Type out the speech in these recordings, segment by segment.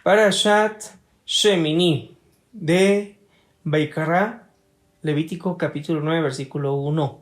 Parashat Shemini de Vaikara, Levítico capítulo 9, versículo 1.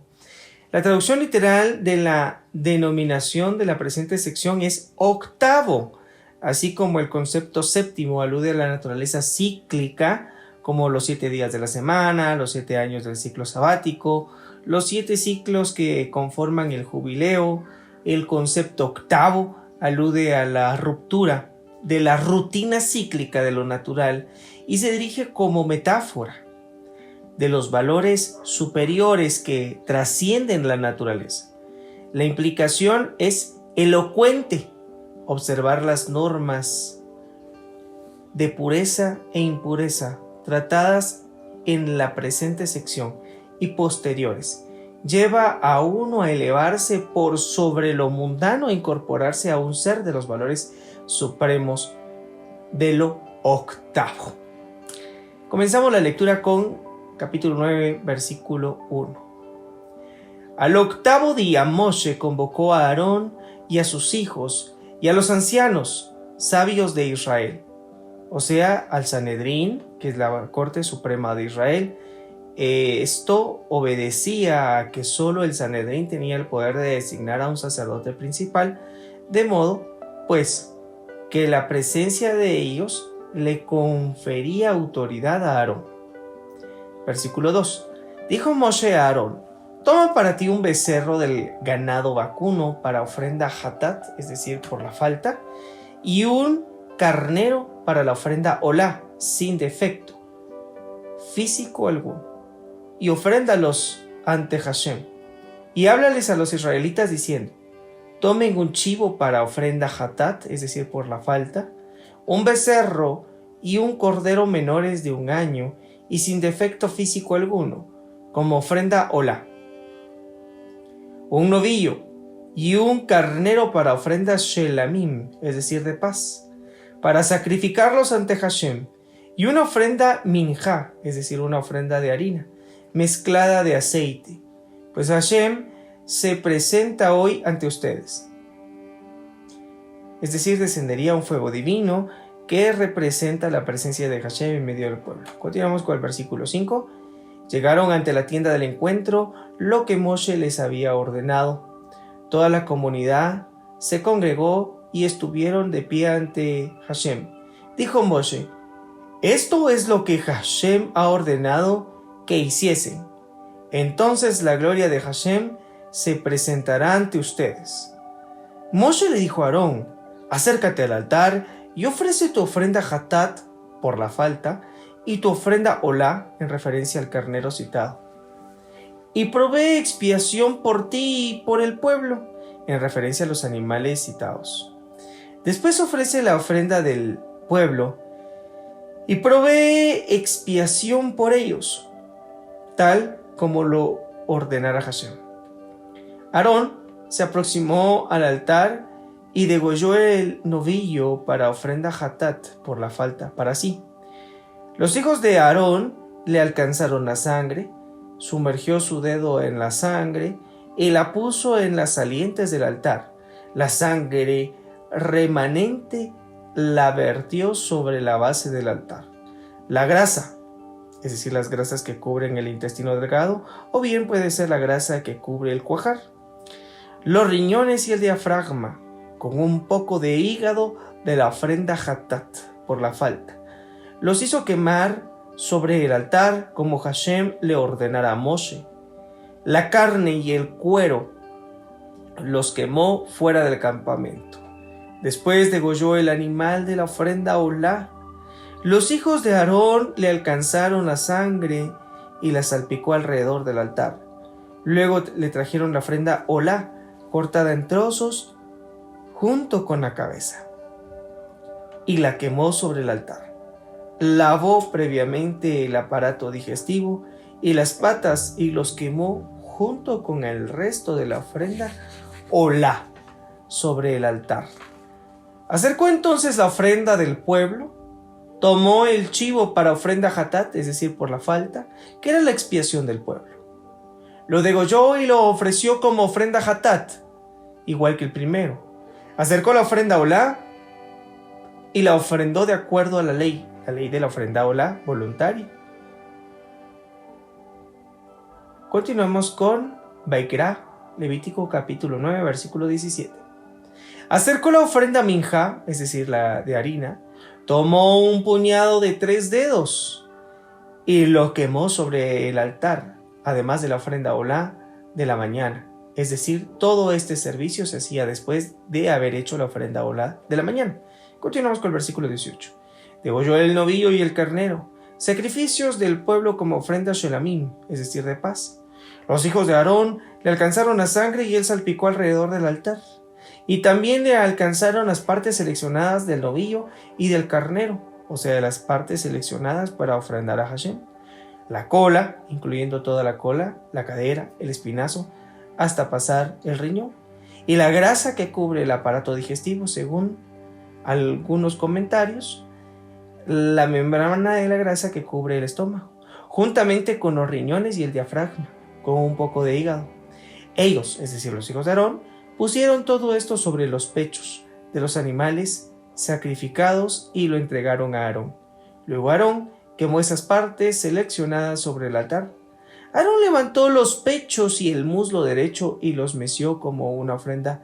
La traducción literal de la denominación de la presente sección es octavo, así como el concepto séptimo alude a la naturaleza cíclica, como los 7 días de la semana, los 7 años del ciclo sabático, los 7 ciclos que conforman el jubileo. El concepto octavo alude a la ruptura de la rutina cíclica de lo natural y se dirige como metáfora de los valores superiores que trascienden la naturaleza. La implicación es elocuente: observar las normas de pureza e impureza tratadas en la presente sección y posteriores lleva a uno a elevarse por sobre lo mundano e incorporarse a un ser de los valores supremos de lo octavo. Comenzamos la lectura con capítulo 9, versículo 1. Al octavo día Moshe convocó a Aarón y a sus hijos y a los ancianos sabios de Israel, o sea, al Sanedrín, que es la Corte Suprema de Israel. Esto obedecía a que solo el Sanedrín tenía el poder de designar a un sacerdote principal, de modo, pues, que la presencia de ellos le confería autoridad a Aarón. Versículo 2. Dijo Moshe a Aarón: toma para ti un becerro del ganado vacuno para ofrenda hatat, es decir, por la falta, y un carnero para la ofrenda olá, sin defecto físico alguno, y ofréndalos ante Hashem. Y háblales a los israelitas diciendo: tomen un chivo para ofrenda hatat, es decir, por la falta, un becerro y un cordero menores de 1 año y sin defecto físico alguno, como ofrenda olá, un novillo y un carnero para ofrenda shelamim, es decir, de paz, para sacrificarlos ante Hashem, y una ofrenda minjá, es decir, una ofrenda de harina, mezclada de aceite, pues Hashem se presenta hoy ante ustedes. Es decir, descendería un fuego divino que representa la presencia de Hashem en medio del pueblo. Continuamos con el versículo 5. Llegaron ante la tienda del encuentro lo que Moshe les había ordenado. Toda la comunidad se congregó y estuvieron de pie ante Hashem. Dijo Moshe: esto es lo que Hashem ha ordenado que hiciesen. Entonces la gloria de Hashem se presentará ante ustedes. Moshe le dijo a Aarón: acércate al altar y ofrece tu ofrenda hatat por la falta y tu ofrenda olá, en referencia al carnero citado, y provee expiación por ti y por el pueblo, en referencia a los animales citados. Después ofrece la ofrenda del pueblo y provee expiación por ellos, tal como lo ordenara Hashem. Aarón se aproximó al altar y degolló el novillo para ofrenda hatat por la falta para sí. Los hijos de Aarón le alcanzaron la sangre, sumergió su dedo en la sangre y la puso en las salientes del altar. La sangre remanente la vertió sobre la base del altar. La grasa, es decir, las grasas que cubren el intestino delgado, o bien puede ser la grasa que cubre el cuajar, los riñones y el diafragma, con un poco de hígado de la ofrenda hatat por la falta, los hizo quemar sobre el altar como Hashem le ordenara a Moshe. La carne y el cuero los quemó fuera del campamento. Después degolló el animal de la ofrenda olá. Los hijos de Aarón le alcanzaron la sangre y la salpicó alrededor del altar. Luego le trajeron la ofrenda olá, cortada en trozos junto con la cabeza, y la quemó sobre el altar. Lavó previamente el aparato digestivo y las patas y los quemó junto con el resto de la ofrenda olá sobre el altar. Acercó entonces la ofrenda del pueblo, tomó el chivo para ofrenda hatat, es decir, por la falta, que era la expiación del pueblo. Lo degolló y lo ofreció como ofrenda hatat, igual que el primero. Acercó la ofrenda olá y la ofrendó de acuerdo a la ley de la ofrenda olá voluntaria. Continuamos con Vaikra, Levítico capítulo 9, versículo 17. Acercó la ofrenda minja, es decir, la de harina, tomó un puñado de 3 dedos y lo quemó sobre el altar, además de la ofrenda olá de la mañana. Es decir, todo este servicio se hacía después de haber hecho la ofrenda olá de la mañana. Continuamos con el versículo 18. Degolló el novillo y el carnero, sacrificios del pueblo como ofrenda shelamim, es decir, de paz. Los hijos de Aarón le alcanzaron la sangre y él salpicó alrededor del altar. Y también le alcanzaron las partes seleccionadas del novillo y del carnero, o sea, las partes seleccionadas para ofrendar a Hashem. La cola, incluyendo toda la cola, la cadera, el espinazo, hasta pasar el riñón. Y la grasa que cubre el aparato digestivo, según algunos comentarios, la membrana de la grasa que cubre el estómago, juntamente con los riñones y el diafragma, con un poco de hígado. Ellos, es decir, los hijos de Aarón, pusieron todo esto sobre los pechos de los animales sacrificados y lo entregaron a Aarón. Luego Aarón quemó esas partes seleccionadas sobre el altar. Aarón levantó los pechos y el muslo derecho y los meció como una ofrenda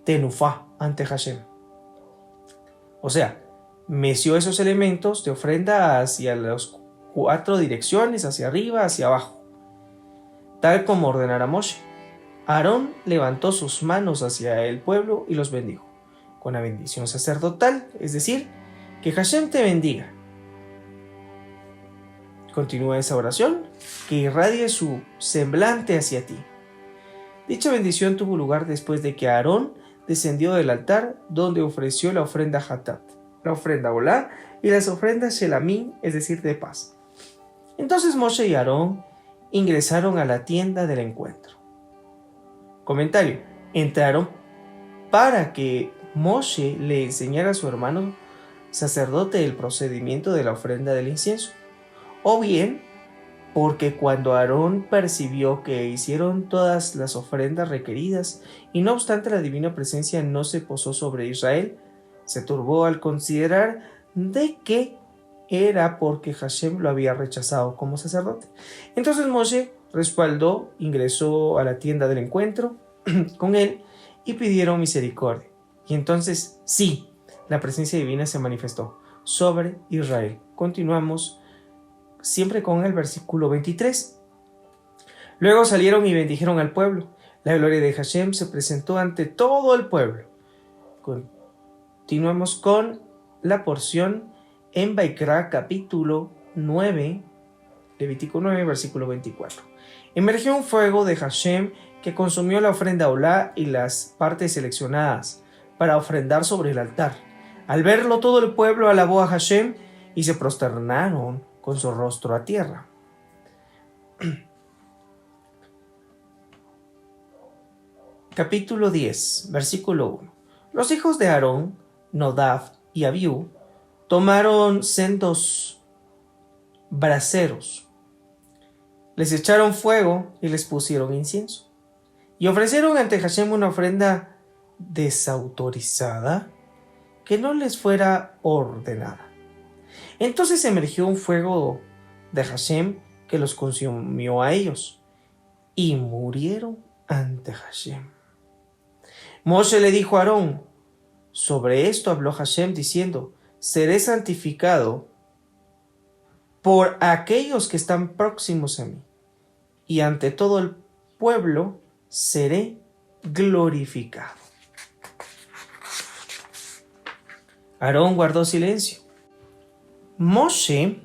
tenufá ante Hashem. O sea, meció esos elementos de ofrenda hacia las 4 direcciones, hacia arriba, hacia abajo, tal como ordenara Moshe. Aarón levantó sus manos hacia el pueblo y los bendijo, con la bendición sacerdotal, es decir, que Hashem te bendiga. Continúa esa oración, que irradie su semblante hacia ti. Dicha bendición tuvo lugar después de que Aarón descendió del altar donde ofreció la ofrenda hatat, la ofrenda olá y las ofrendas shelamim, es decir, de paz. Entonces Moshe y Aarón ingresaron a la tienda del encuentro. Comentario: entraron para que Moshe le enseñara a su hermano sacerdote el procedimiento de la ofrenda del incienso, o bien porque cuando Aarón percibió que hicieron todas las ofrendas requeridas y no obstante la divina presencia no se posó sobre Israel, se turbó al considerar de que era porque Hashem lo había rechazado como sacerdote. Entonces Moshe respaldó, ingresó a la tienda del encuentro con él y pidieron misericordia. Y entonces sí, la presencia divina se manifestó sobre Israel. Continuamos siempre con el versículo 23. Luego salieron y bendijeron al pueblo. La gloria de Hashem se presentó ante todo el pueblo. Continuamos con la porción en Vaikra capítulo 9, Levítico 9, versículo 24. Emergió un fuego de Hashem que consumió la ofrenda olá y las partes seleccionadas para ofrendar sobre el altar. Al verlo, todo el pueblo alabó a Hashem y se prosternaron con su rostro a tierra. Capítulo 10, versículo 1. Los hijos de Aarón, Nodab y Abiú, tomaron sendos braseros, les echaron fuego y les pusieron incienso, y ofrecieron ante Hashem una ofrenda desautorizada que no les fuera ordenada. Entonces emergió un fuego de Hashem que los consumió a ellos, y murieron ante Hashem. Moshe le dijo a Aarón: sobre esto habló Hashem diciendo: seré santificado por aquellos que están próximos a mí, y ante todo el pueblo seré glorificado. Aarón guardó silencio. Moshe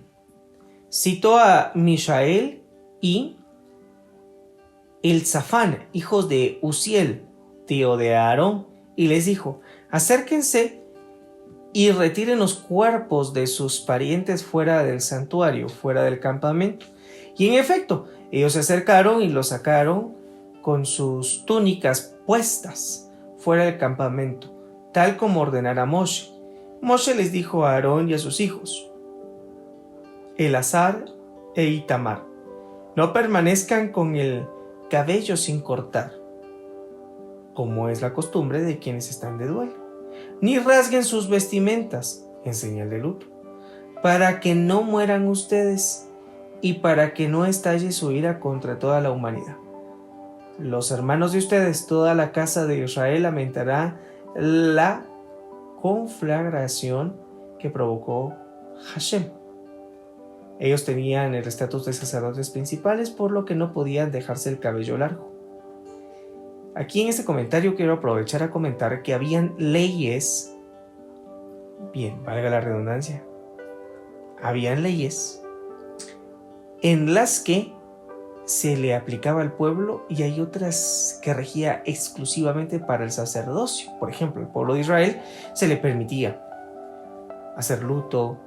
citó a Mishael y Elzafán, hijos de Uziel, tío de Aarón, y les dijo: acérquense y retiren los cuerpos de sus parientes fuera del santuario, fuera del campamento. Y en efecto, ellos se acercaron y los sacaron con sus túnicas puestas fuera del campamento, tal como ordenara Moshe. Moshe les dijo a Aarón y a sus hijos, Elazar e Itamar: no permanezcan con el cabello sin cortar, como es la costumbre de quienes están de duelo. ni rasguen sus vestimentas en señal de luto, para que no mueran ustedes y para que no estalle su ira contra toda la humanidad. Los hermanos de ustedes, toda la casa de Israel, lamentará la conflagración que provocó Hashem. Ellos tenían el estatus de sacerdotes principales, por lo que no podían dejarse el cabello largo. Aquí en este comentario quiero aprovechar a comentar que habían leyes, bien, valga la redundancia, habían leyes en las que se le aplicaba al pueblo y hay otras que regía exclusivamente para el sacerdocio. Por ejemplo, al pueblo de Israel se le permitía hacer luto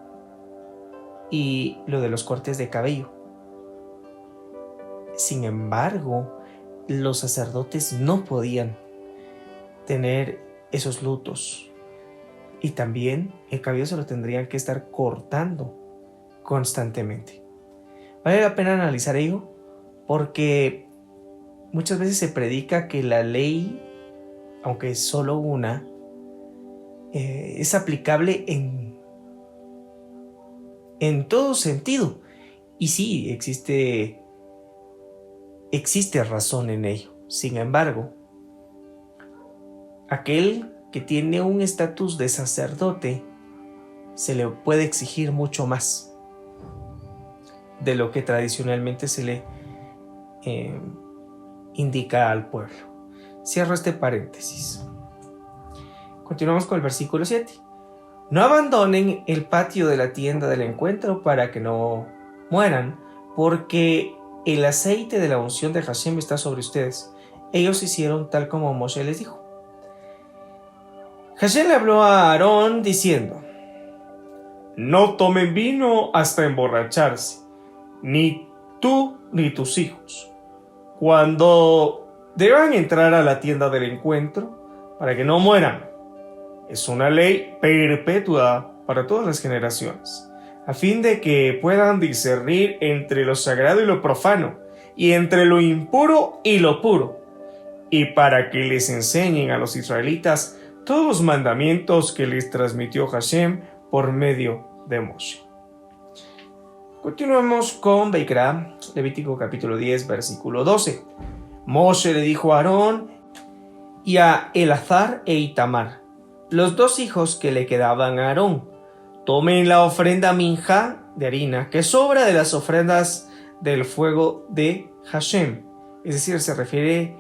y lo de los cortes de cabello. Sin embargo, los sacerdotes no podían tener esos lutos y también el cabello se lo tendrían que estar cortando constantemente. Vale la pena analizar ello porque muchas veces se predica que la ley, aunque es solo una, es aplicable en todo sentido. Y sí, existe razón en ello. Sin embargo, aquel que tiene un estatus de sacerdote se le puede exigir mucho más de lo que tradicionalmente se le indica al pueblo. Cierro este paréntesis. Continuamos con el versículo 7. No abandonen el patio de la tienda del encuentro para que no mueran, porque el aceite de la unción de Hashem está sobre ustedes. Ellos hicieron tal como Moshe les dijo. Hashem le habló a Aarón diciendo: no tomen vino hasta emborracharse, ni tú ni tus hijos, cuando deban entrar a la tienda del encuentro, para que no mueran. Es una ley perpetua para todas las generaciones, a fin de que puedan discernir entre lo sagrado y lo profano, y entre lo impuro y lo puro, y para que les enseñen a los israelitas todos los mandamientos que les transmitió Hashem por medio de Moshe. Continuamos con Beikra, Levítico capítulo 10, versículo 12. Moshe le dijo a Aarón y a Elazar e Itamar, los dos hijos que le quedaban a Aarón: tomen la ofrenda minjá de harina que sobra de las ofrendas del fuego de Hashem. Es decir, se refiere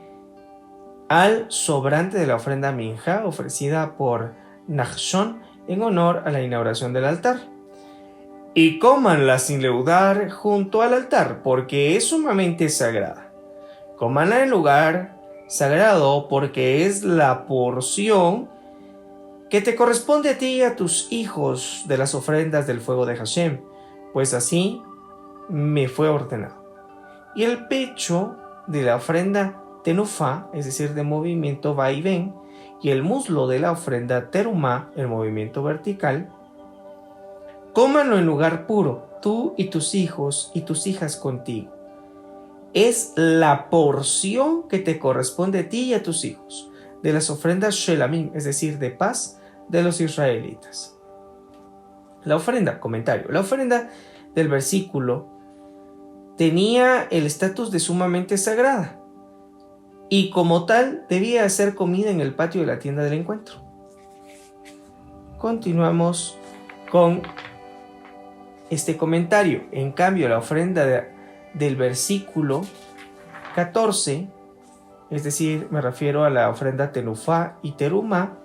al sobrante de la ofrenda minjá ofrecida por Nachshon en honor a la inauguración del altar. Y cómanla sin leudar junto al altar, porque es sumamente sagrada. Cómanla en lugar sagrado, porque es la porción que te corresponde a ti y a tus hijos de las ofrendas del fuego de Hashem, pues así me fue ordenado. Y el pecho de la ofrenda tenufá, es decir, de movimiento va y ven, y el muslo de la ofrenda terumá, el movimiento vertical, cómanlo en lugar puro, tú y tus hijos y tus hijas contigo. Es la porción que te corresponde a ti y a tus hijos de las ofrendas shelamim, es decir, de paz de los israelitas. La ofrenda, comentario, la ofrenda del versículo tenía el estatus de sumamente sagrada y como tal debía ser comida en el patio de la tienda del encuentro. Continuamos con este comentario. En cambio, la ofrenda del versículo 14, es decir, me refiero a la ofrenda tenufá y terumá,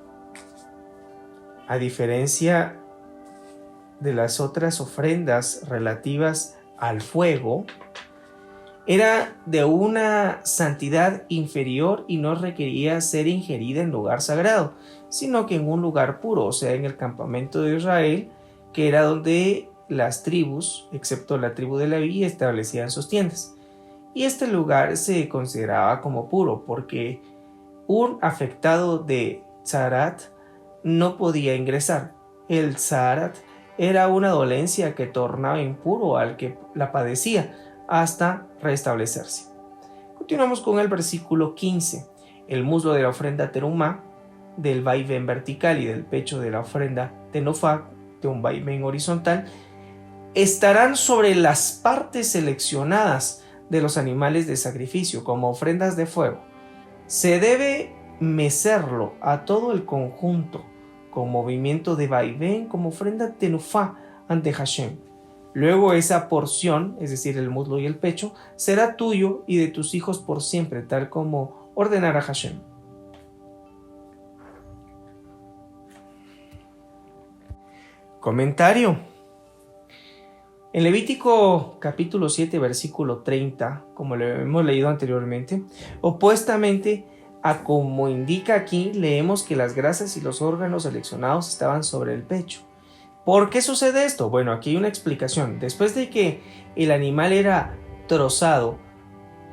a diferencia de las otras ofrendas relativas al fuego, era de una santidad inferior y no requería ser ingerida en lugar sagrado, sino que en un lugar puro, o sea, en el campamento de Israel, que era donde las tribus, excepto la tribu de Leví, establecían sus tiendas. Y este lugar se consideraba como puro porque un afectado de tzarat no podía ingresar. El tzarat era una dolencia que tornaba impuro al que la padecía hasta restablecerse. Continuamos con el versículo 15. El muslo de la ofrenda terumá del vaivén vertical y del pecho de la ofrenda tenofá, de un vaivén horizontal, estarán sobre las partes seleccionadas de los animales de sacrificio como ofrendas de fuego. Se debe mecerlo a todo el conjunto con movimiento de vaivén como ofrenda tenufá ante Hashem. Luego esa porción, es decir, el muslo y el pecho, será tuyo y de tus hijos por siempre, tal como ordenará Hashem. Comentario. En Levítico capítulo 7, versículo 30, como lo hemos leído anteriormente, opuestamente a como indica aquí, leemos que las grasas y los órganos seleccionados estaban sobre el pecho. ¿Por qué sucede esto? Bueno, aquí hay una explicación. Después de que el animal era trozado,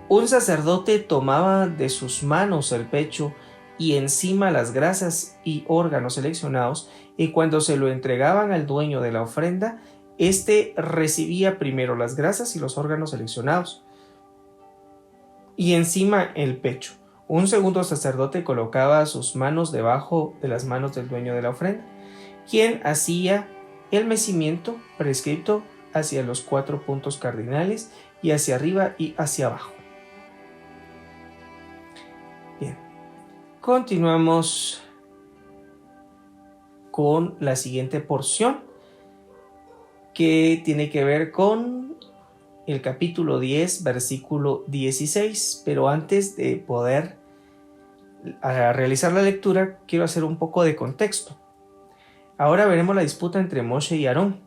un sacerdote tomaba de sus manos el pecho y encima las grasas y órganos seleccionados, y cuando se lo entregaban al dueño de la ofrenda, éste recibía primero las grasas y los órganos seleccionados y encima el pecho. Un segundo sacerdote colocaba sus manos debajo de las manos del dueño de la ofrenda, quien hacía el mecimiento prescrito hacia los 4 puntos cardinales y hacia arriba y hacia abajo. Bien, continuamos con la siguiente porción, que tiene que ver con el capítulo 10, versículo 16. Pero antes de poder realizar la lectura, quiero hacer un poco de contexto. Ahora veremos la disputa entre Moshe y Aarón.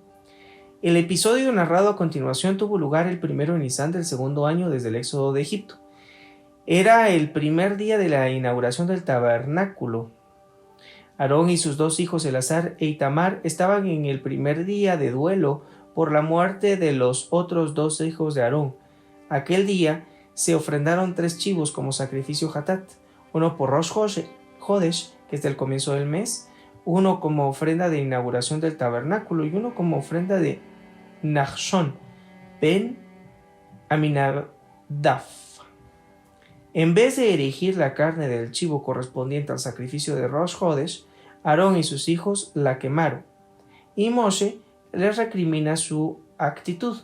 El episodio narrado a continuación tuvo lugar el 1 de Nisan del segundo año desde el éxodo de Egipto. Era el primer día de la inauguración del tabernáculo. Aarón y sus 2 hijos Eleazar e Itamar estaban en el primer día de duelo por la muerte de los otros 2 hijos de Aarón. Aquel día se ofrendaron 3 chivos como sacrificio hatat, uno por Rosh Hodesh, que es del comienzo del mes, uno como ofrenda de inauguración del tabernáculo y uno como ofrenda de Nachshon ben Aminadab. En vez de erigir la carne del chivo correspondiente al sacrificio de Rosh Hodesh, Aarón y sus hijos la quemaron, y Moshe les recrimina su actitud.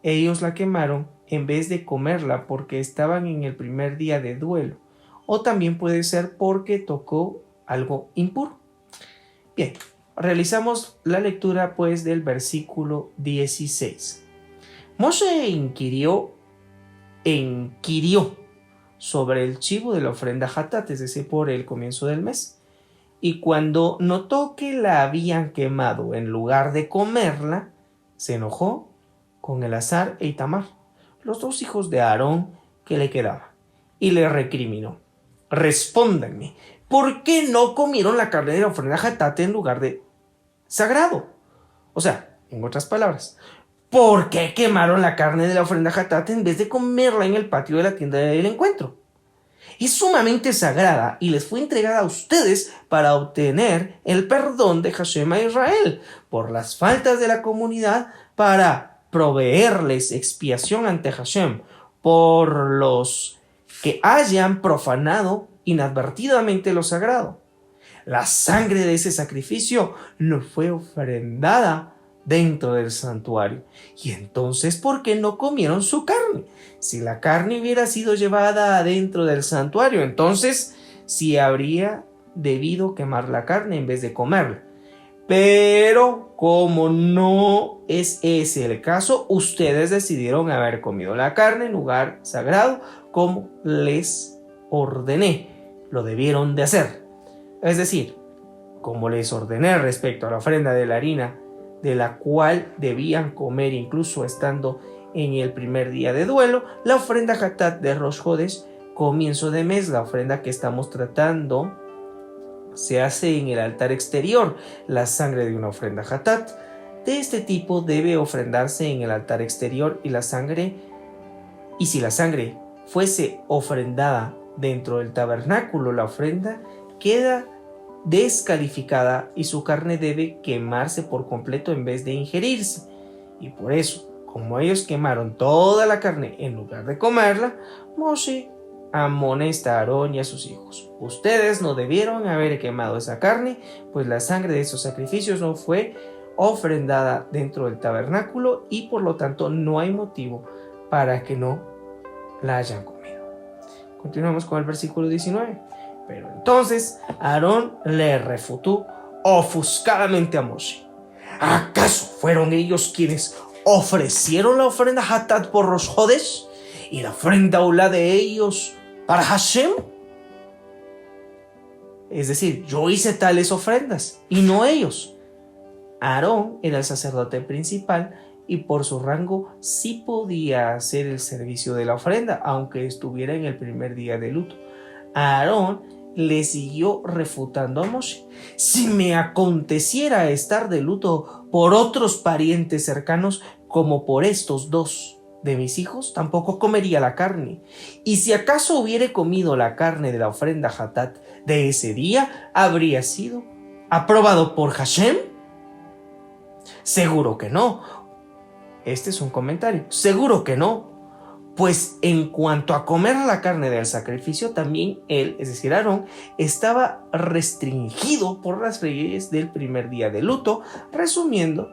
Ellos la quemaron en vez de comerla porque estaban en el primer día de duelo, o también puede ser porque tocó algo impuro. Bien, realizamos la lectura pues del versículo 16. Moshe inquirió sobre el chivo de la ofrenda hatat, es decir, por el comienzo del mes, y cuando notó que la habían quemado en lugar de comerla, se enojó con Eleazar e Itamar, los 2 hijos de Aarón que le quedaban, y le recriminó: respóndanme, ¿por qué no comieron la carne de la ofrenda hatat en lugar de sagrado? O sea, en otras palabras, ¿por qué quemaron la carne de la ofrenda hatat en vez de comerla en el patio de la tienda del encuentro? Es sumamente sagrada y les fue entregada a ustedes para obtener el perdón de Hashem a Israel por las faltas de la comunidad, para proveerles expiación ante Hashem por los que hayan profanado inadvertidamente lo sagrado. La sangre de ese sacrificio no fue ofrendada dentro del santuario. Y entonces, ¿por qué no comieron su carne? Si la carne hubiera sido llevada adentro del santuario, entonces sí habría debido quemar la carne en vez de comerla. Pero como no es ese el caso, ustedes decidieron haber comido la carne en lugar sagrado, como les ordené. Lo debieron de hacer. Es decir, como les ordené respecto a la ofrenda de la harina, de la cual debían comer incluso estando en el primer día de duelo, la ofrenda hatat de Rosh Hodesh, comienzo de mes, la ofrenda que estamos tratando, se hace en el altar exterior. La sangre de una ofrenda hatat de este tipo debe ofrendarse en el altar exterior, y si la sangre fuese ofrendada dentro del tabernáculo, la ofrenda queda descalificada y su carne debe quemarse por completo en vez de ingerirse. Y por eso, como ellos quemaron toda la carne en lugar de comerla, Moshe amonesta a Aarón y a sus hijos: ustedes no debieron haber quemado esa carne, pues la sangre de esos sacrificios no fue ofrendada dentro del tabernáculo y por lo tanto no hay motivo para que no la hayan comido. Continuamos con el versículo 19. Pero entonces Aarón le refutó ofuscadamente a Moshe: ¿acaso fueron ellos quienes ofrecieron la ofrenda Hatat por Rosh Hodesh y la ofrenda Ulá de ellos para Hashem? Es decir, yo hice tales ofrendas y no ellos. Aarón era el sacerdote principal y por su rango sí podía hacer el servicio de la ofrenda, aunque estuviera en el primer día de luto. Aarón le siguió refutando a Moshe: si me aconteciera estar de luto por otros parientes cercanos, como por estos dos de mis hijos, tampoco comería la carne. Y si acaso hubiere comido la carne de la ofrenda Hatat de ese día, ¿habría sido aprobado por Hashem? Seguro que no. Este es un comentario. Seguro que no. Pues en cuanto a comer la carne del sacrificio, también él, es decir, Aarón, estaba restringido por las leyes del primer día de luto. Resumiendo,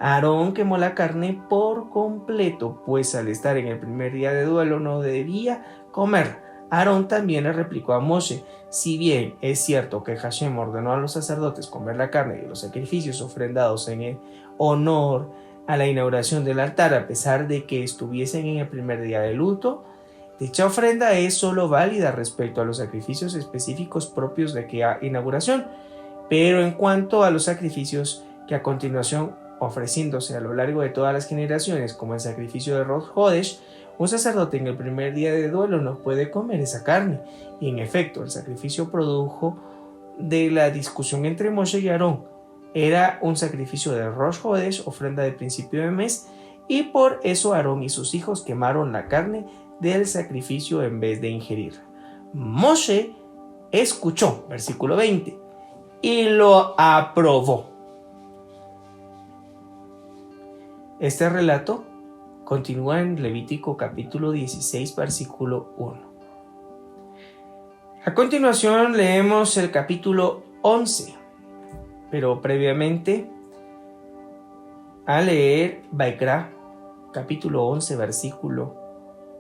Aarón quemó la carne por completo, pues al estar en el primer día de duelo no debía comer. Aarón también le replicó a Moshe: si bien es cierto que Hashem ordenó a los sacerdotes comer la carne de los sacrificios ofrendados en el honor a la inauguración del altar, a pesar de que estuviesen en el primer día de luto, dicha ofrenda es solo válida respecto a los sacrificios específicos propios de aquella inauguración. Pero en cuanto a los sacrificios que a continuación ofreciéndose a lo largo de todas las generaciones, como el sacrificio de Rosh Hodesh, un sacerdote en el primer día de duelo no puede comer esa carne. Y en efecto, el sacrificio produjo de la discusión entre Moshe y Aarón. Era un sacrificio de Rosh Hodesh, ofrenda de principio de mes, y por eso Aarón y sus hijos quemaron la carne del sacrificio en vez de ingerirla. Moshe escuchó, versículo 20, y lo aprobó. Este relato continúa en Levítico capítulo 16, versículo 1. A continuación leemos el capítulo 11, pero previamente a leer Vaikra capítulo 11, versículo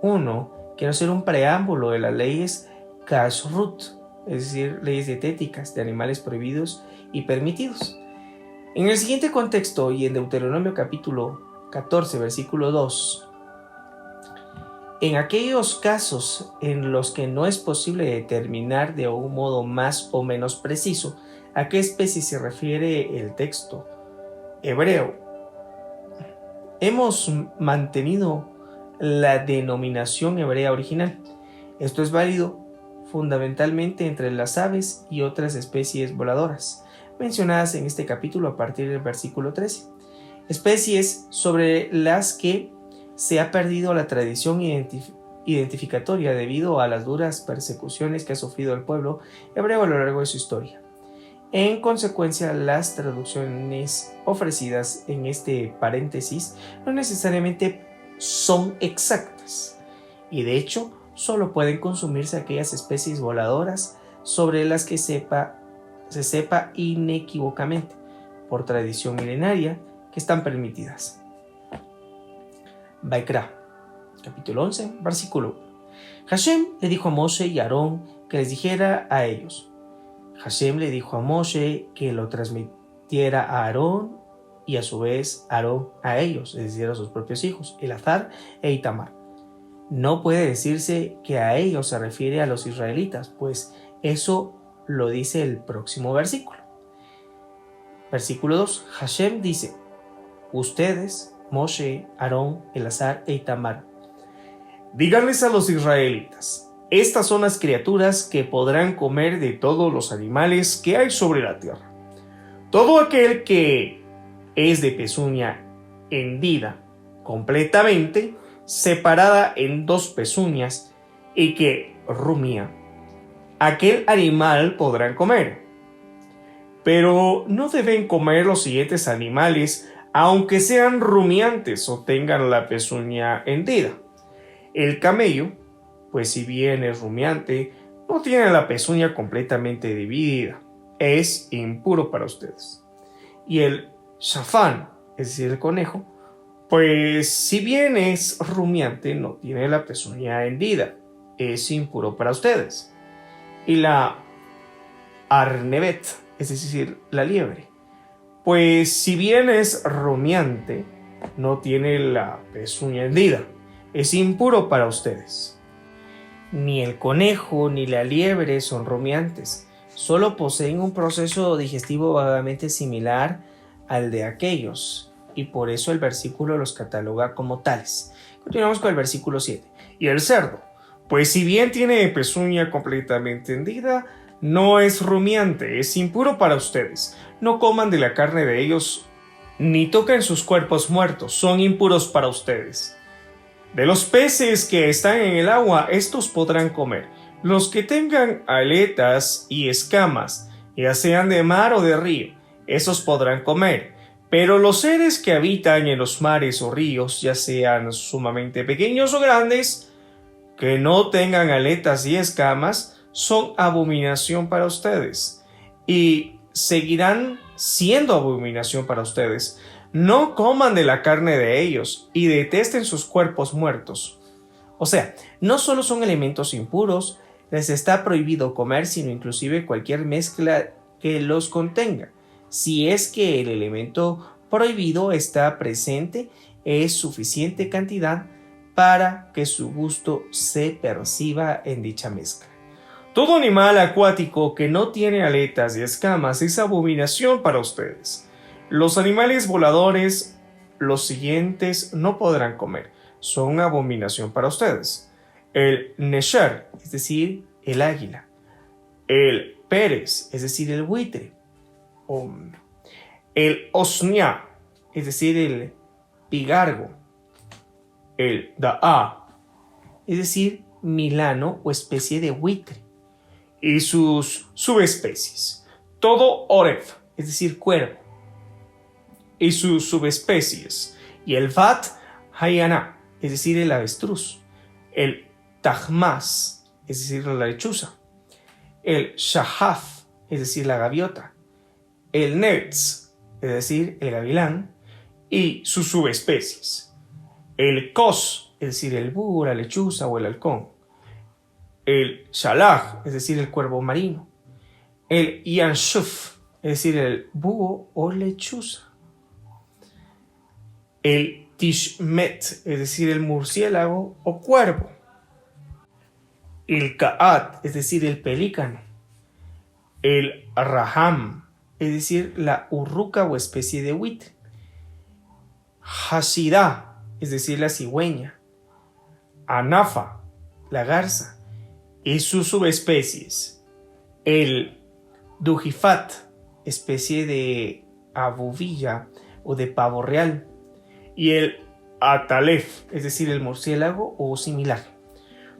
1, quiero hacer un preámbulo de las leyes Kashrut, es decir, leyes dietéticas de animales prohibidos y permitidos. En el siguiente contexto y en Deuteronomio capítulo 14, versículo 2, en aquellos casos en los que no es posible determinar de un modo más o menos preciso a qué especie se refiere el texto hebreo, hemos mantenido la denominación hebrea original. Esto es válido fundamentalmente entre las aves y otras especies voladoras, mencionadas en este capítulo a partir del versículo 13. Especies sobre las que se ha perdido la tradición identificatoria debido a las duras persecuciones que ha sufrido el pueblo hebreo a lo largo de su historia. En consecuencia, las traducciones ofrecidas en este paréntesis no necesariamente son exactas y de hecho solo pueden consumirse aquellas especies voladoras sobre las que se sepa inequívocamente por tradición milenaria que están permitidas. Vaikra, capítulo 11, versículo 1. Hashem le dijo a Moshe y a Aarón que les dijera a ellos. Hashem le dijo a Moshe que lo transmitiera a Aarón y a su vez Aarón a ellos, es decir, a sus propios hijos, Elazar e Itamar. No puede decirse que a ellos se refiere a los israelitas, pues eso lo dice el próximo versículo. Versículo 2. Hashem dice: ustedes, Moshe, Aarón, Elazar e Itamar, díganles a los israelitas: estas son las criaturas que podrán comer de todos los animales que hay sobre la tierra. Todo aquel que es de pezuña hendida completamente, separada en dos pezuñas y que rumía, aquel animal podrán comer. Pero no deben comer los siguientes animales, aunque sean rumiantes o tengan la pezuña hendida: el camello, pues si bien es rumiante, no tiene la pezuña completamente dividida. Es impuro para ustedes. Y el shafán, es decir, el conejo, pues si bien es rumiante, no tiene la pezuña hendida. Es impuro para ustedes. Y la arnevet, es decir, la liebre, pues si bien es rumiante, no tiene la pezuña hendida. Es impuro para ustedes. Ni el conejo ni la liebre son rumiantes. Solo poseen un proceso digestivo vagamente similar al de aquellos, y por eso el versículo los cataloga como tales. Continuamos con el versículo 7. Y el cerdo, pues si bien tiene pezuña completamente hendida, no es rumiante, es impuro para ustedes. No coman de la carne de ellos, ni toquen sus cuerpos muertos, son impuros para ustedes. De los peces que están en el agua, estos podrán comer. Los que tengan aletas y escamas, ya sean de mar o de río, esos podrán comer. Pero los seres que habitan en los mares o ríos, ya sean sumamente pequeños o grandes, que no tengan aletas y escamas, son abominación para ustedes. Y seguirán siendo abominación para ustedes. No coman de la carne de ellos y detesten sus cuerpos muertos. O sea, no solo son elementos impuros, les está prohibido comer, sino inclusive cualquier mezcla que los contenga. Si es que el elemento prohibido está presente, es suficiente cantidad para que su gusto se perciba en dicha mezcla. Todo animal acuático que no tiene aletas y escamas es abominación para ustedes. Los animales voladores, los siguientes no podrán comer, son abominación para ustedes. El nesher, es decir, el águila. El pérez, es decir, el buitre. El osnia, es decir, el pigargo. El da'a, es decir, milano o especie de buitre. Y sus subespecies. Todo oref, es decir, cuervo. Y sus subespecies. Y el vat hayana, es decir, el avestruz. El tajmas, es decir, la lechuza. El shahaf, es decir, la gaviota. El netz, es decir, el gavilán. Y sus subespecies. El kos, es decir, el búho, la lechuza o el halcón. El shalaj, es decir, el cuervo marino. El yanshuf, es decir, el búho o lechuza. El tishmet, es decir, el murciélago o cuervo. El ka'at, es decir, el pelícano. El raham, es decir, la urruca o especie de buitre. Hashida, es decir, la cigüeña. Anafa, la garza. Y sus subespecies. El dujifat, especie de abubilla o de pavo real. Y el atalef, es decir, el murciélago o similar.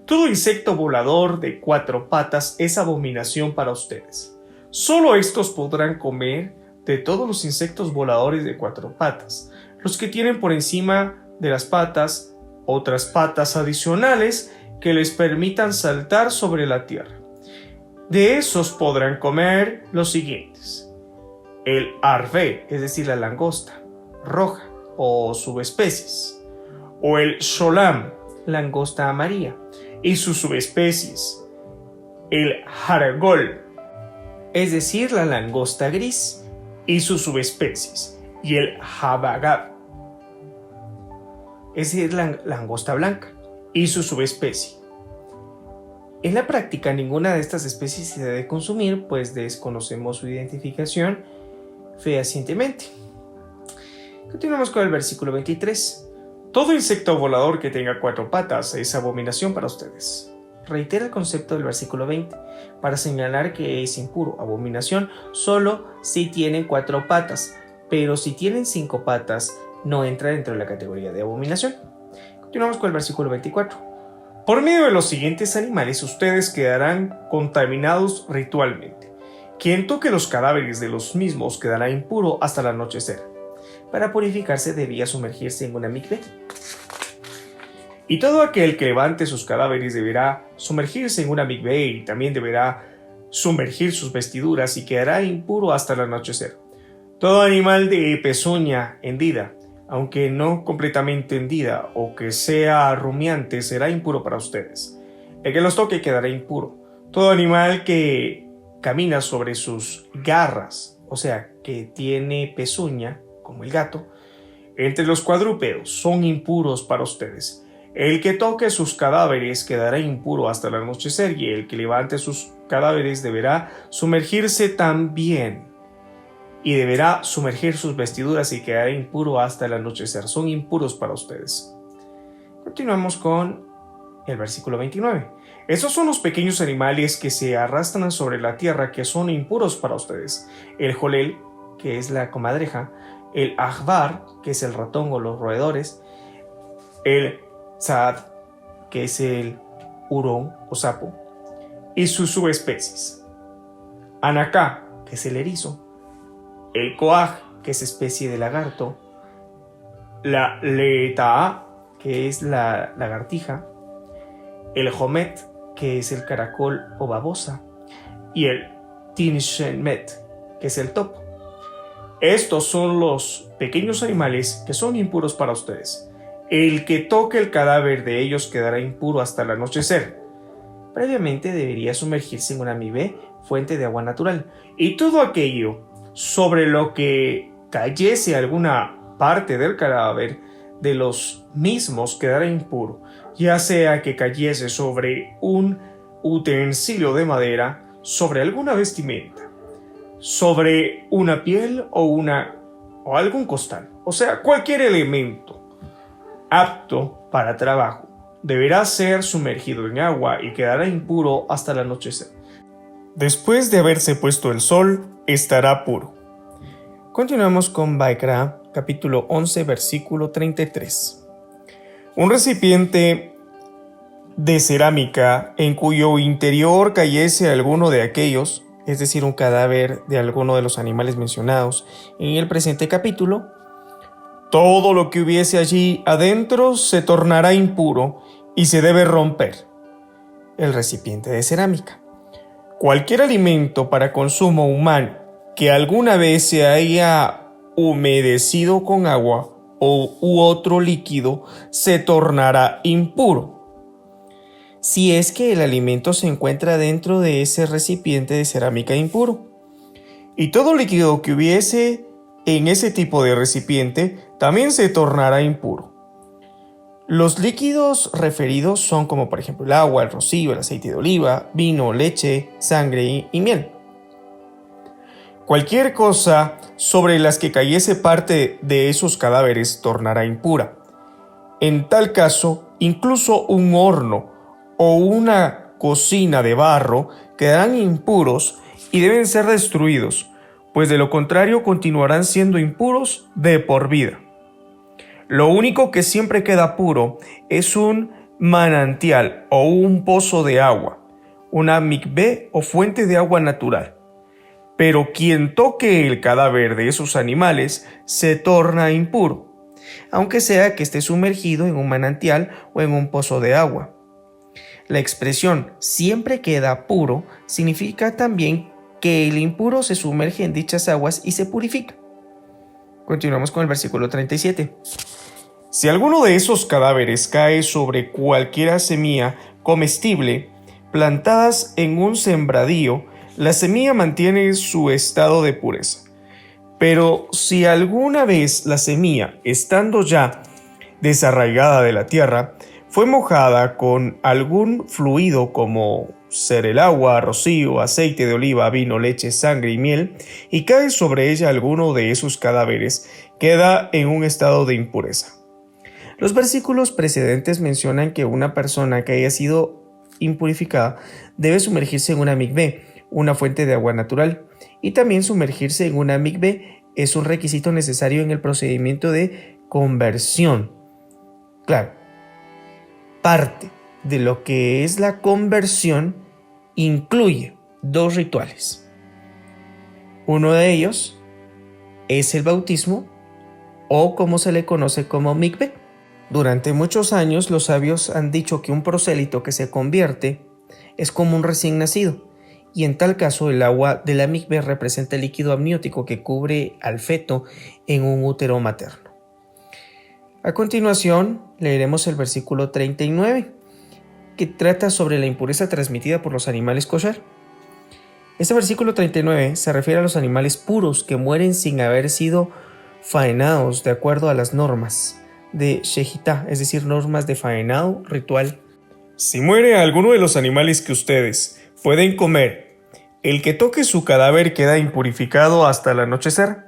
Todo insecto volador de 4 patas es abominación para ustedes. Solo estos podrán comer de todos los insectos voladores de 4 patas. Los que tienen por encima de las patas otras patas adicionales que les permitan saltar sobre la tierra. De esos podrán comer los siguientes. El arvé, es decir, la langosta roja o subespecies. O el sholam, langosta amarilla, y sus subespecies. El jaragol, es decir, la langosta gris, y sus subespecies. Y el jabagab, es decir, la langosta blanca, y su subespecie. En la práctica, ninguna de estas especies se debe consumir, pues desconocemos su identificación fehacientemente. Continuamos con el versículo 23. Todo insecto volador que tenga 4 patas es abominación para ustedes. Reitera el concepto del versículo 20 para señalar que es impuro, abominación, solo si tienen 4 patas, pero si tienen 5 patas no entra dentro de la categoría de abominación. Continuamos con el versículo 24. Por medio de los siguientes animales ustedes quedarán contaminados ritualmente. Quien toque los cadáveres de los mismos quedará impuro hasta el anochecer. Para purificarse debía sumergirse en una mikveh. Y todo aquel que levante sus cadáveres deberá sumergirse en una mikveh y también deberá sumergir sus vestiduras y quedará impuro hasta el anochecer. Todo animal de pezuña hendida, aunque no completamente hendida o que sea rumiante, será impuro para ustedes. El que los toque quedará impuro. Todo animal que camina sobre sus garras, o sea, que tiene pezuña, como el gato, entre los cuadrúpedos, son impuros para ustedes. El que toque sus cadáveres quedará impuro hasta el anochecer, y el que levante sus cadáveres deberá sumergirse también, y deberá sumergir sus vestiduras y quedará impuro hasta el anochecer. Son impuros para ustedes. Continuamos con el versículo 29. Estos son los pequeños animales que se arrastran sobre la tierra, que son impuros para ustedes: el jolel, que es la comadreja; el ajvar, que es el ratón o los roedores; el tzad, que es el hurón o sapo, y sus subespecies; anaká, que es el erizo; el coaj, que es especie de lagarto; la letaa, que es la lagartija; el jomet, que es el caracol o babosa; y el tinshemet, que es el topo. Estos son los pequeños animales que son impuros para ustedes. El que toque el cadáver de ellos quedará impuro hasta el anochecer. Previamente debería sumergirse en una mikveh, fuente de agua natural, y todo aquello sobre lo que cayese alguna parte del cadáver de los mismos quedará impuro, ya sea que cayese sobre un utensilio de madera, sobre alguna vestimenta, sobre una piel o algún costal, o sea, cualquier elemento apto para trabajo, deberá ser sumergido en agua y quedará impuro hasta el anochecer. Después de haberse puesto el sol, estará puro. Continuamos con Vaikra, capítulo 11, versículo 33. Un recipiente de cerámica en cuyo interior cayese alguno de aquellos, es decir, un cadáver de alguno de los animales mencionados en el presente capítulo, todo lo que hubiese allí adentro se tornará impuro y se debe romper. El recipiente de cerámica. Cualquier alimento para consumo humano que alguna vez se haya humedecido con agua u otro líquido se tornará impuro, si es que el alimento se encuentra dentro de ese recipiente de cerámica impuro. Y todo líquido que hubiese en ese tipo de recipiente también se tornará impuro. Los líquidos referidos son como por ejemplo el agua, el rocío, el aceite de oliva, vino, leche, sangre y miel. Cualquier cosa sobre las que cayese parte de esos cadáveres tornará impura. En tal caso, incluso un horno o una cocina de barro quedarán impuros y deben ser destruidos, pues de lo contrario continuarán siendo impuros de por vida. Lo único que siempre queda puro es un manantial o un pozo de agua, una mikveh o fuente de agua natural. Pero quien toque el cadáver de esos animales se torna impuro, aunque sea que esté sumergido en un manantial o en un pozo de agua. La expresión siempre queda puro significa también que el impuro se sumerge en dichas aguas y se purifica. Continuamos con el versículo 37. Si alguno de esos cadáveres cae sobre cualquier semilla comestible plantadas en un sembradío, la semilla mantiene su estado de pureza. Pero si alguna vez la semilla, estando ya desarraigada de la tierra, fue mojada con algún fluido como ser el agua, rocío, aceite de oliva, vino, leche, sangre y miel, y cae sobre ella alguno de esos cadáveres, queda en un estado de impureza. Los versículos precedentes mencionan que una persona que haya sido impurificada debe sumergirse en una mikveh, una fuente de agua natural, y también sumergirse en una mikveh es un requisito necesario en el procedimiento de conversión. Claro, parte de lo que es la conversión incluye dos rituales. Uno de ellos es el bautismo, o como se le conoce como mikveh. Durante muchos años los sabios han dicho que un prosélito que se convierte es como un recién nacido, y en tal caso el agua de la mikveh representa el líquido amniótico que cubre al feto en un útero materno. A continuación leeremos el versículo 39, que trata sobre la impureza transmitida por los animales kosher. Este versículo 39 se refiere a los animales puros que mueren sin haber sido faenados de acuerdo a las normas de Shehitá, es decir, normas de faenado ritual. Si muere alguno de los animales que ustedes pueden comer, el que toque su cadáver queda impurificado hasta el anochecer,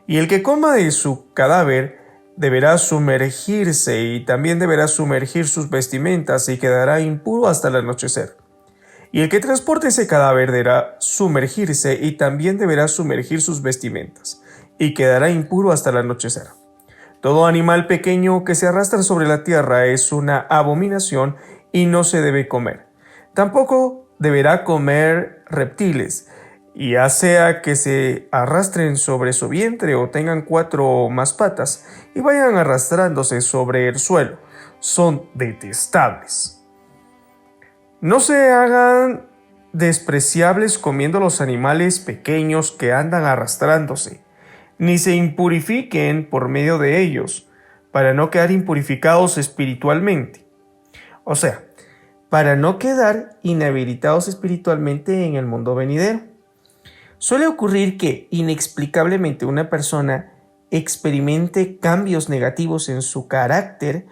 y el que coma de su cadáver deberá sumergirse y también deberá sumergir sus vestimentas y quedará impuro hasta el anochecer. Y el que transporte ese cadáver deberá sumergirse y también deberá sumergir sus vestimentas y quedará impuro hasta el anochecer. Todo animal pequeño que se arrastra sobre la tierra es una abominación y no se debe comer. Tampoco deberá comer reptiles, ya sea que se arrastren sobre su vientre o tengan 4 o más patas y vayan arrastrándose sobre el suelo. Son detestables. No se hagan despreciables comiendo los animales pequeños que andan arrastrándose, ni se impurifiquen por medio de ellos, para no quedar impurificados espiritualmente. O sea, para no quedar inhabilitados espiritualmente en el mundo venidero. Suele ocurrir que, inexplicablemente, una persona experimente cambios negativos en su carácter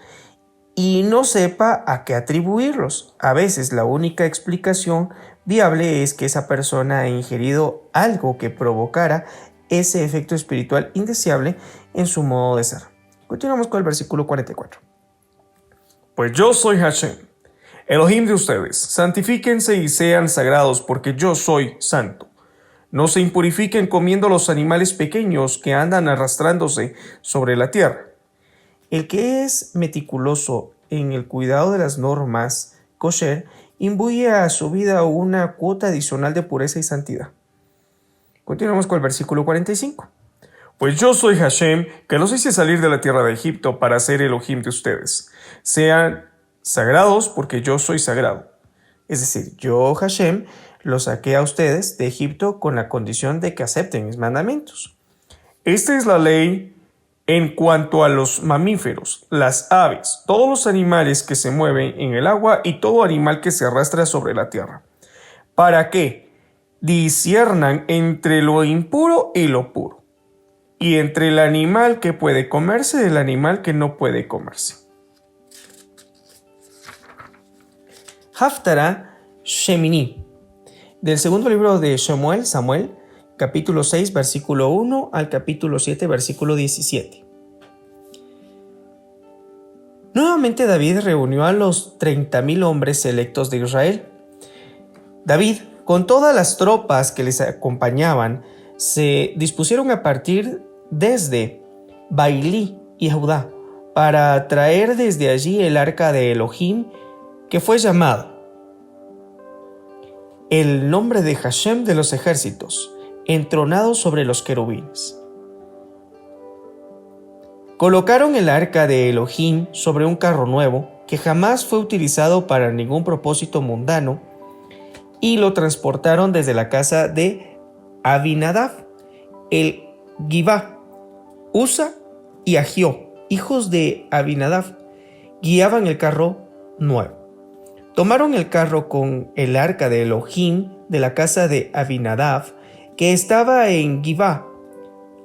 y no sepa a qué atribuirlos. A veces la única explicación viable es que esa persona ha ingerido algo que provocara ese efecto espiritual indeseable en su modo de ser. Continuamos con el versículo 44. Pues yo soy Hashem, Elohim de ustedes. Santifíquense y sean sagrados, porque yo soy santo. No se impurifiquen comiendo los animales pequeños que andan arrastrándose sobre la tierra. El que es meticuloso en el cuidado de las normas kosher imbuye a su vida una cuota adicional de pureza y santidad. Continuamos con el versículo 45. Pues yo soy Hashem, que los hice salir de la tierra de Egipto para ser Elohim de ustedes. Sean sagrados porque yo soy sagrado. Es decir, yo, Hashem, los saqué a ustedes de Egipto con la condición de que acepten mis mandamientos. Esta es la ley en cuanto a los mamíferos, las aves, todos los animales que se mueven en el agua y todo animal que se arrastra sobre la tierra. ¿Para qué? Disciernan entre lo impuro y lo puro, y entre el animal que puede comerse y el animal que no puede comerse. Haftarah Shemini, del segundo libro de Samuel, capítulo 6, versículo 1 al capítulo 7, versículo 17. Nuevamente David reunió a los 30,000 hombres selectos de Israel. David, con todas las tropas que les acompañaban, se dispusieron a partir desde Bailí y Judá para traer desde allí el arca de Elohim, que fue llamado el nombre de Hashem de los ejércitos, entronado sobre los querubines. Colocaron el arca de Elohim sobre un carro nuevo que jamás fue utilizado para ningún propósito mundano y lo transportaron desde la casa de Abinadab, el Givá. Usa y Ahió, hijos de Abinadab, guiaban el carro nuevo. Tomaron el carro con el arca de Elohim de la casa de Abinadab, que estaba en Givá.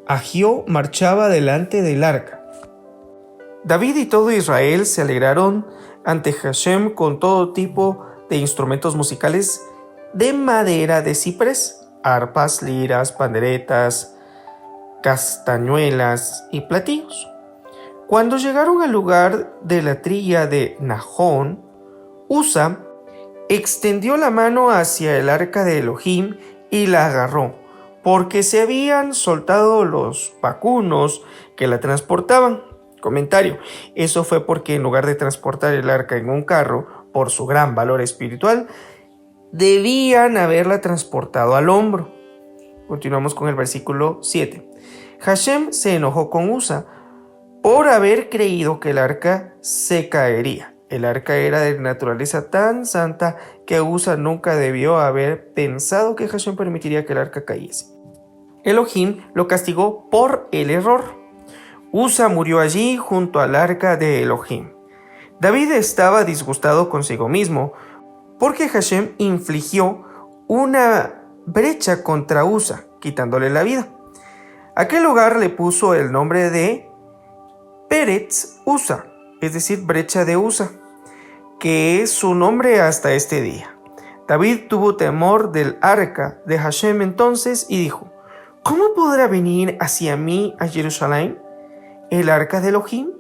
Ahió marchaba delante del arca. David y todo Israel se alegraron ante Hashem con todo tipo de instrumentos musicales de madera de ciprés, arpas, liras, panderetas, castañuelas y platillos. Cuando llegaron al lugar de la trilla de Nahón, Usa extendió la mano hacia el arca de Elohim y la agarró, porque se habían soltado los vacunos que la transportaban. Comentario: eso fue porque en lugar de transportar el arca en un carro, por su gran valor espiritual, debían haberla transportado al hombro. Continuamos con el versículo 7. Hashem se enojó con Usa por haber creído que el arca se caería. El arca era de naturaleza tan santa que Usa nunca debió haber pensado que Hashem permitiría que el arca cayese. Elohim lo castigó por el error. Usa murió allí junto al arca de Elohim. David estaba disgustado consigo mismo porque Hashem infligió una brecha contra Usa, quitándole la vida. Aquel lugar le puso el nombre de Peretz Usa, es decir, brecha de Usa, que es su nombre hasta este día. David tuvo temor del arca de Hashem entonces y dijo: ¿cómo podrá venir hacia mí a Jerusalén el arca de Elohim?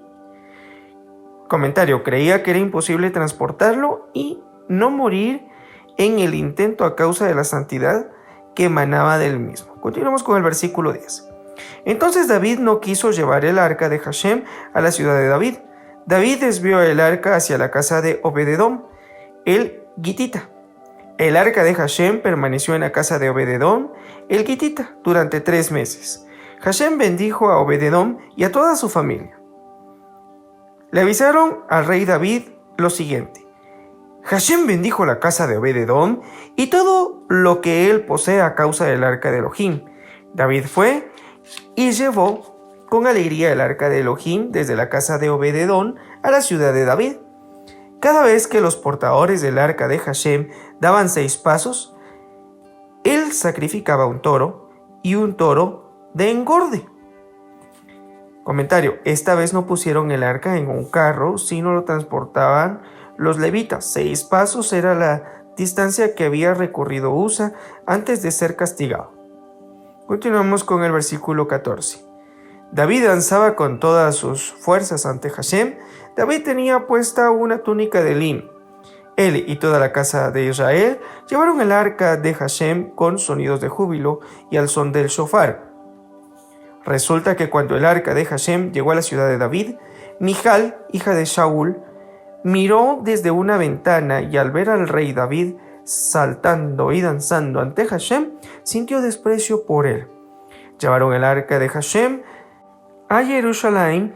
Comentario: creía que era imposible transportarlo y no morir en el intento a causa de la santidad que emanaba del mismo. Continuamos con el versículo 10. Entonces David no quiso llevar el arca de Hashem a la ciudad de David. David desvió el arca hacia la casa de Obed-edom, el Gitita. El arca de Hashem permaneció en la casa de Obed-edom, el Gitita, durante 3 meses. Hashem bendijo a Obed-edom y a toda su familia. Le avisaron al rey David lo siguiente: Hashem bendijo la casa de Obed-edom y todo lo que él posee a causa del arca de Elohim. David fue y llevó con alegría el arca de Elohim desde la casa de Obed-edom a la ciudad de David. Cada vez que los portadores del arca de Hashem daban 6 pasos, él sacrificaba un toro y un toro de engorde. Comentario: esta vez no pusieron el arca en un carro, sino lo transportaban los levitas. 6 pasos era la distancia que había recorrido Usa antes de ser castigado. Continuamos con el versículo 14. David danzaba con todas sus fuerzas ante Hashem. David tenía puesta una túnica de lino. Él y toda la casa de Israel llevaron el arca de Hashem con sonidos de júbilo y al son del shofar. Resulta que cuando el arca de Hashem llegó a la ciudad de David, Mijal, hija de Shaul, miró desde una ventana y al ver al rey David saltando y danzando ante Hashem, sintió desprecio por él. Llevaron el arca de Hashem a Jerusalén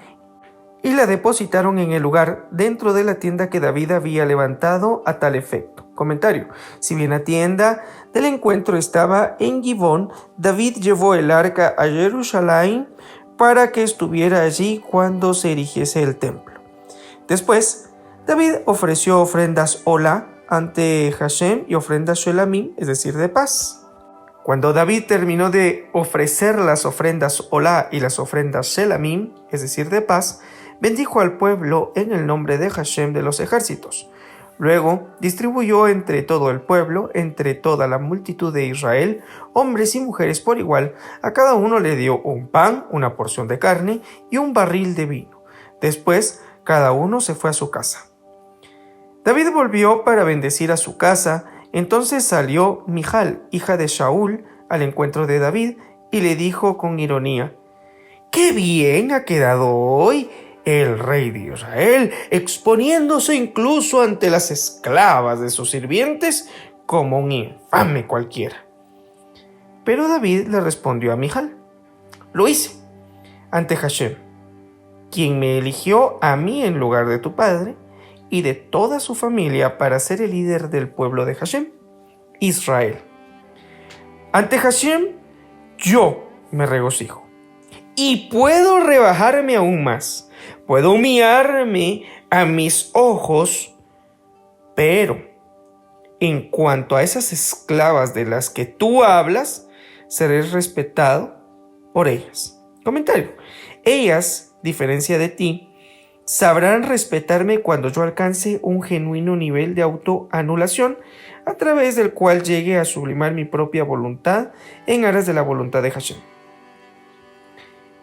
y la depositaron en el lugar dentro de la tienda que David había levantado a tal efecto. Comentario: si bien la tienda del encuentro estaba en Gibón, David llevó el arca a Jerusalén para que estuviera allí cuando se erigiese el templo. Después, David ofreció ofrendas Olá ante Hashem y ofrendas Shelamim, es decir, de paz. Cuando David terminó de ofrecer las ofrendas Olá y las ofrendas Shelamim, es decir, de paz, bendijo al pueblo en el nombre de Hashem de los ejércitos. Luego distribuyó entre todo el pueblo, entre toda la multitud de Israel, hombres y mujeres por igual. A cada uno le dio un pan, una porción de carne y un barril de vino. Después, cada uno se fue a su casa. David volvió para bendecir a su casa. Entonces salió Mijal, hija de Shaul, al encuentro de David y le dijo con ironía: ¡qué bien ha quedado hoy el rey de Israel, exponiéndose incluso ante las esclavas de sus sirvientes como un infame cualquiera! Pero David le respondió a Mijal: lo hice ante Hashem, quien me eligió a mí en lugar de tu padre y de toda su familia para ser el líder del pueblo de Hashem, Israel. Ante Hashem yo me regocijo y puedo rebajarme aún más. Puedo humillarme a mis ojos, pero en cuanto a esas esclavas de las que tú hablas, seré respetado por ellas. Comentario: ellas, diferencia de ti, sabrán respetarme cuando yo alcance un genuino nivel de autoanulación, a través del cual llegue a sublimar mi propia voluntad en aras de la voluntad de Hashem.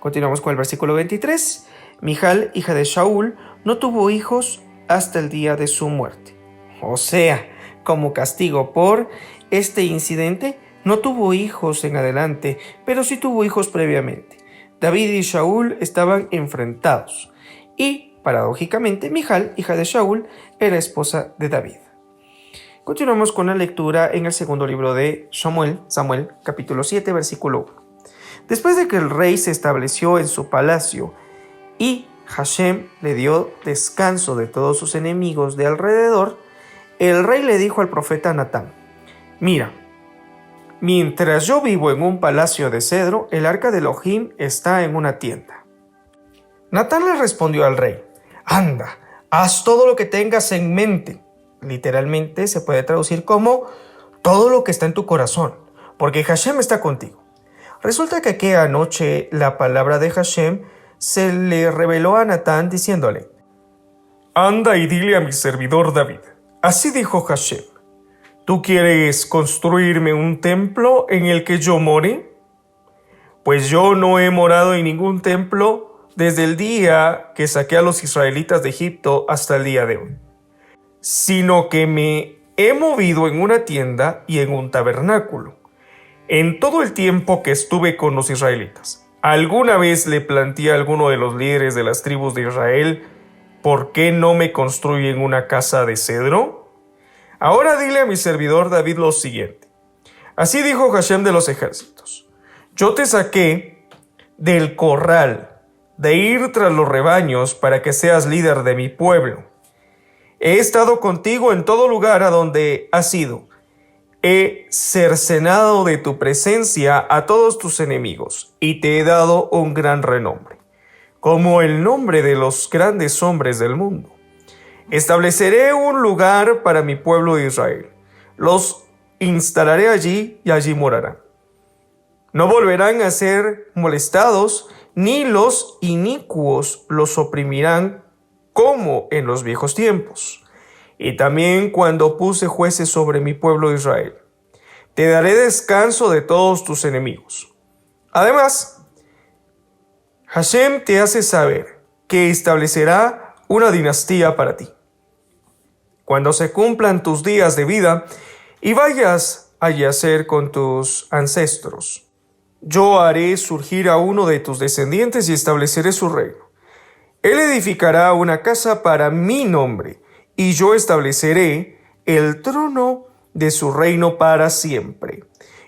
Continuamos con el versículo 23. Mijal, hija de Shaul, no tuvo hijos hasta el día de su muerte. O sea, como castigo por este incidente, no tuvo hijos en adelante, pero sí tuvo hijos previamente. David y Shaul estaban enfrentados y, paradójicamente, Mijal, hija de Shaul, era esposa de David. Continuamos con la lectura en el segundo libro de Samuel, capítulo 7, versículo 1. Después de que el rey se estableció en su palacio y Hashem le dio descanso de todos sus enemigos de alrededor, el rey le dijo al profeta Natán: mira, mientras yo vivo en un palacio de cedro, el arca de Elohim está en una tienda. Natán le respondió al rey: anda, haz todo lo que tengas en mente. Literalmente se puede traducir como todo lo que está en tu corazón, porque Hashem está contigo. Resulta que aquella noche la palabra de Hashem se le reveló a Natán diciéndole: anda y dile a mi servidor David, así dijo Hashem, ¿tú quieres construirme un templo en el que yo more? Pues yo no he morado en ningún templo desde el día que saqué a los israelitas de Egipto hasta el día de hoy, sino que me he movido en una tienda y en un tabernáculo en todo el tiempo que estuve con los israelitas. ¿Alguna vez le planteé a alguno de los líderes de las tribus de Israel por qué no me construyen una casa de cedro? Ahora dile a mi servidor David lo siguiente: así dijo Hashem de los ejércitos, yo te saqué del corral de ir tras los rebaños para que seas líder de mi pueblo. He estado contigo en todo lugar a donde has ido. He cercenado de tu presencia a todos tus enemigos y te he dado un gran renombre, como el nombre de los grandes hombres del mundo. Estableceré un lugar para mi pueblo de Israel. Los instalaré allí y allí morarán. No volverán a ser molestados, ni los inicuos los oprimirán como en los viejos tiempos. Y también cuando puse jueces sobre mi pueblo Israel, te daré descanso de todos tus enemigos. Además, Hashem te hace saber que establecerá una dinastía para ti. Cuando se cumplan tus días de vida y vayas a yacer con tus ancestros, yo haré surgir a uno de tus descendientes y estableceré su reino. Él edificará una casa para mi nombre, y yo estableceré el trono de su reino para siempre.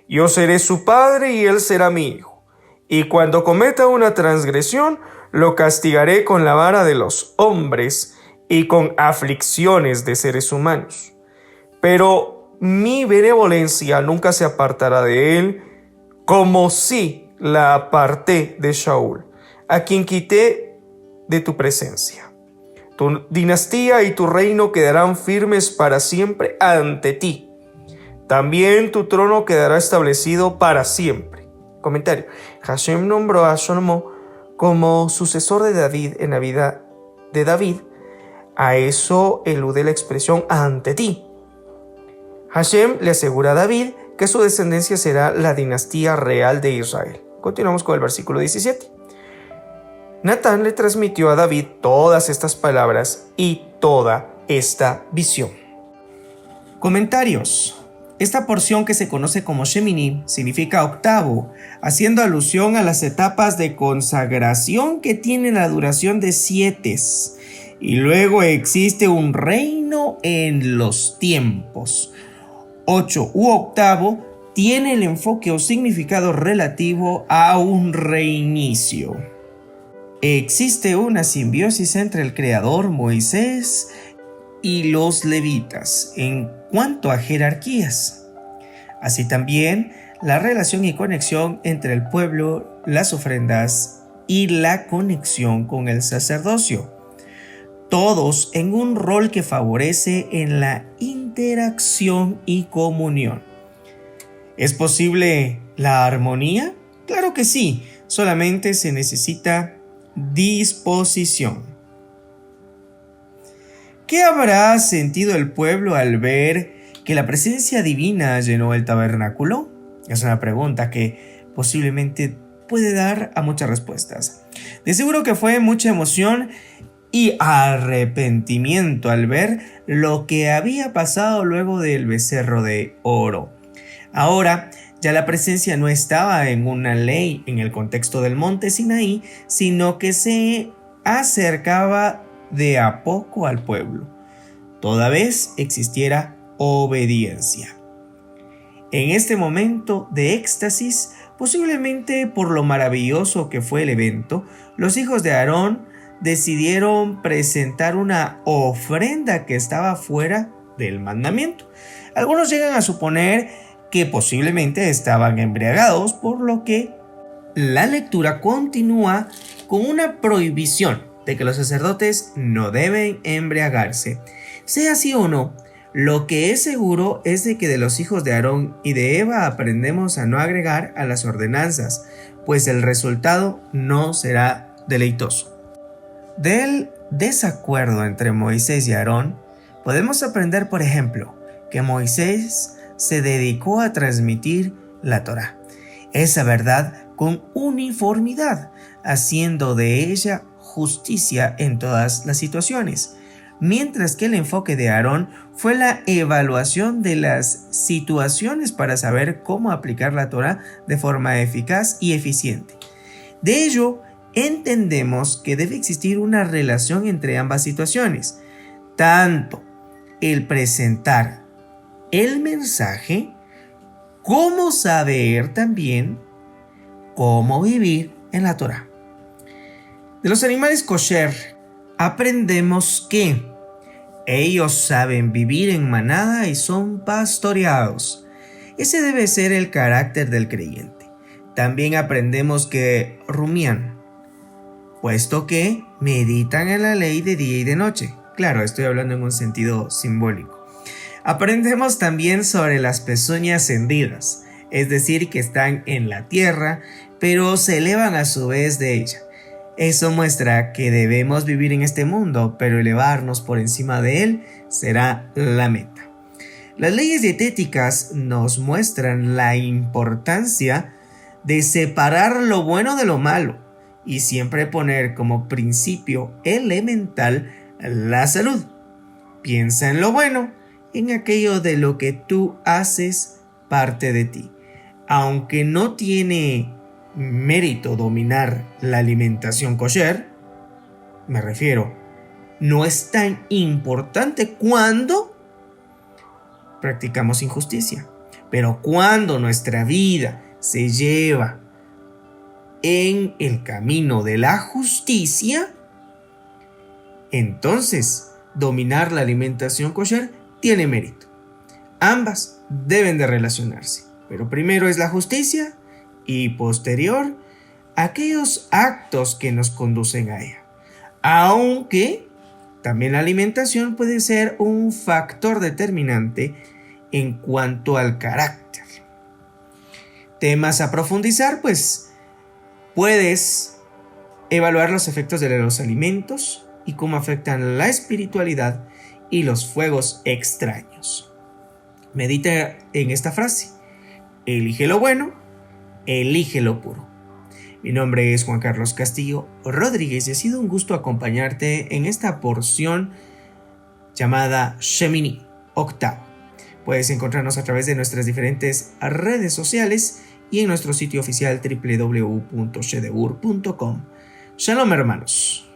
Yo seré su padre y él será mi hijo. Y cuando cometa una transgresión, lo castigaré con la vara de los hombres y con aflicciones de seres humanos. Pero mi benevolencia nunca se apartará de él, como si la aparté de Shaul, a quien quité de tu presencia. Tu dinastía y tu reino quedarán firmes para siempre ante ti. También tu trono quedará establecido para siempre. Comentario: Hashem nombró a Shlomo como sucesor de David en la vida de David. A eso elude la expresión ante ti. Hashem le asegura a David que su descendencia será la dinastía real de Israel. Continuamos con el versículo 17. Natán le transmitió a David todas estas palabras y toda esta visión. Comentarios. Esta porción, que se conoce como Shemini, significa octavo, haciendo alusión a las etapas de consagración que tienen la duración de 7. Y luego existe un reino en los tiempos. 8 u octavo tiene el enfoque o significado relativo a un reinicio. Existe una simbiosis entre el creador Moisés y los levitas en cuanto a jerarquías. Así también la relación y conexión entre el pueblo, las ofrendas y la conexión con el sacerdocio. Todos en un rol que favorece en la interacción y comunión. ¿Es posible la armonía? Claro que sí, solamente se necesita disposición. ¿Qué habrá sentido el pueblo al ver que la presencia divina llenó el tabernáculo? Es una pregunta que posiblemente puede dar a muchas respuestas. De seguro que fue mucha emoción y arrepentimiento al ver lo que había pasado luego del becerro de oro. Ahora, ya la presencia no estaba en una ley en el contexto del monte Sinaí, sino que se acercaba de a poco al pueblo, toda vez existiera obediencia. En este momento de éxtasis, posiblemente por lo maravilloso que fue el evento, los hijos de Aarón decidieron presentar una ofrenda que estaba fuera del mandamiento. Algunos llegan a suponer que posiblemente estaban embriagados, por lo que la lectura continúa con una prohibición de que los sacerdotes no deben embriagarse. Sea así o no, lo que es seguro es de que de los hijos de Aarón y de Eva aprendemos a no agregar a las ordenanzas, pues el resultado no será deleitoso. Del desacuerdo entre Moisés y Aarón, podemos aprender, por ejemplo, que Moisés se dedicó a transmitir la Torá, esa verdad con uniformidad, haciendo de ella justicia en todas las situaciones, mientras que el enfoque de Aarón fue la evaluación de las situaciones para saber cómo aplicar la Torá de forma eficaz y eficiente. De ello, entendemos que debe existir una relación entre ambas situaciones, tanto el presentar el mensaje como saber también cómo vivir en la Torá. De los animales kosher aprendemos que ellos saben vivir en manada y son pastoreados. Ese debe ser el carácter del creyente. También aprendemos que rumían, puesto que meditan en la ley de día y de noche. Claro, estoy hablando en un sentido simbólico. Aprendemos también sobre las pezuñas hendidas, es decir, que están en la tierra, pero se elevan a su vez de ella. Eso muestra que debemos vivir en este mundo, pero elevarnos por encima de él será la meta. Las leyes dietéticas nos muestran la importancia de separar lo bueno de lo malo y siempre poner como principio elemental la salud. Piensa en lo bueno, en aquello de lo que tú haces parte de ti. Aunque no tiene mérito dominar la alimentación kosher, me refiero, no es tan importante cuando practicamos injusticia, pero cuando nuestra vida se lleva en el camino de la justicia, entonces dominar la alimentación kosher tiene mérito. Ambas deben de relacionarse, pero primero es la justicia y posterior aquellos actos que nos conducen a ella. Aunque también la alimentación puede ser un factor determinante en cuanto al carácter. Temas a profundizar, pues puedes evaluar los efectos de los alimentos y cómo afectan la espiritualidad y los fuegos extraños. Medita en esta frase: elige lo bueno, elige lo puro. Mi nombre es Juan Carlos Castillo Rodríguez y ha sido un gusto acompañarte en esta porción llamada Shemini, octavo. Puedes encontrarnos a través de nuestras diferentes redes sociales y en nuestro sitio oficial www.shedeur.com. Shalom, hermanos.